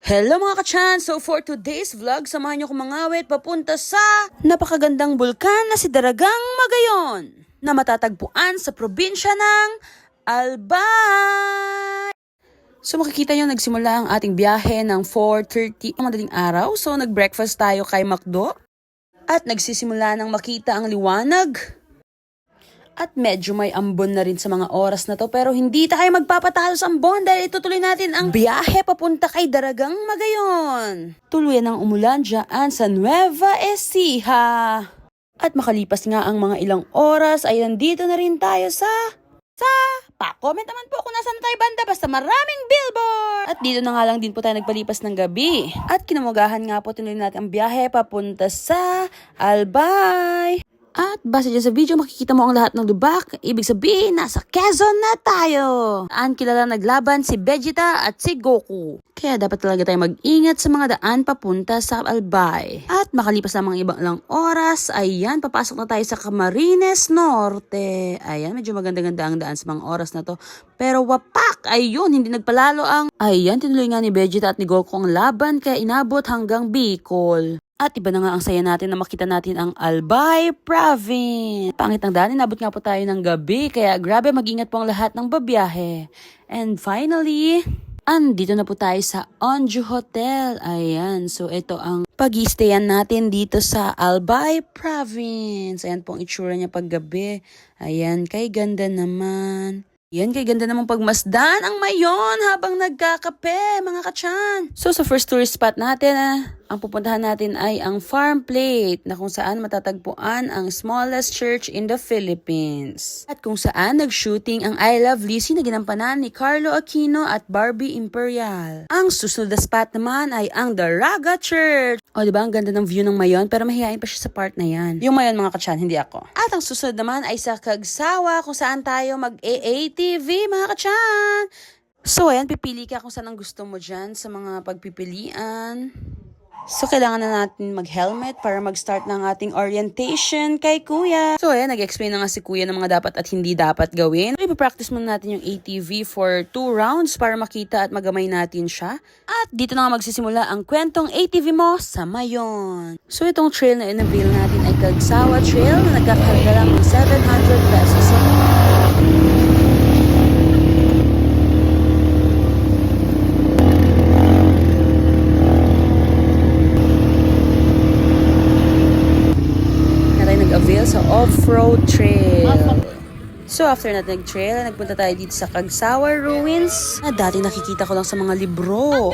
Hello mga kachan! So for today's vlog, samahan niyo kong mangawit papunta sa napakagandang bulkan na si Daragang Magayon na matatagpuan sa probinsya ng Albay. So makikita niyo nagsimula ang ating biyahe ng 4:30 ang madaling araw. So nag-breakfast tayo kay McDo at nagsisimula ng makita ang liwanag. At medyo may ambon na rin sa mga oras na to, pero hindi tayo magpapatalo sa ambon dahil itutuloy natin ang biyahe papunta kay Daragang Magayon. Tuluyan ng umulan dyan sa Nueva Ecija. At makalipas nga ang mga ilang oras ay nandito na rin tayo sa pa-comment naman po kung nasaan tayo banda basta maraming billboard. At dito na nga lang din po tayo nagpalipas ng gabi. At kinamagahan nga po tinuloy natin ang biyahe papunta sa Albay. At base dyan sa video, makikita mo ang lahat ng lubak. Ibig sabihin, nasa Quezon na tayo. Saan kilala naglaban si Vegeta at si Goku. Kaya dapat talaga tayo mag-ingat sa mga daan papunta sa Albay. At makalipas na mga ibang lang oras, ayan, papasok na tayo sa Camarines Norte. Ayan, medyo maganda-ganda ang daan sa mga oras na to. Pero wapak, ayun, hindi nagpalalo ang... Ayan, tinuloy nga ni Vegeta at ni Goku ang laban kaya inabot hanggang Bicol. At iba na nga ang saya natin na makita natin ang Albay Province. Pangit ang daan, inabot nga po tayo ng gabi, kaya grabe mag-ingat po ang lahat ng babiyahe. And finally, andito na po tayo sa Anju Hotel. Ayan, so ito ang pag-i-stayan natin dito sa Albay Province. Ayan po ang itsura niya pag gabi. Ayan, kay ganda naman. Yan, kay ganda namang pagmasdan ang mayon habang nagkakape, mga kachan. So, sa first tourist spot natin, ang pupuntahan natin ay ang Farm Plate na kung saan matatagpuan ang smallest church in the Philippines. At kung saan nag-shooting ang I Love Lizzy na ginampanan ni Carlo Aquino at Barbie Imperial. Ang susunod na spot naman ay ang Daraga Church. O, diba? Ang ganda ng view ng mayon pero mahihain pa siya sa part na yan. Yung mayon, mga kachan, hindi ako. At ang susunod naman ay sa Cagsawa kung saan tayo mag-AATV, mga kachan. So, ayan, pipili ka kung saan ang gusto mo dyan sa mga pagpipilian. So, kailangan na natin mag-helmet para mag-start ng ating orientation kay Kuya. So, ayan, nag-explain na nga si Kuya ng mga dapat at hindi dapat gawin. So, ipapractice muna natin yung ATV for 2 rounds para makita at magamay natin siya. At dito na nga magsisimula ang kwentong ATV mo sa Mayon. So, itong trail na in-avail natin ay Cagsawa Trail na nagkakahalaga lang ng 700 pesos. So, avail sa off-road trail. So after natin nag-trail, nagpunta tayo dito sa Cagsawa Ruins na dati nakikita ko lang sa mga libro.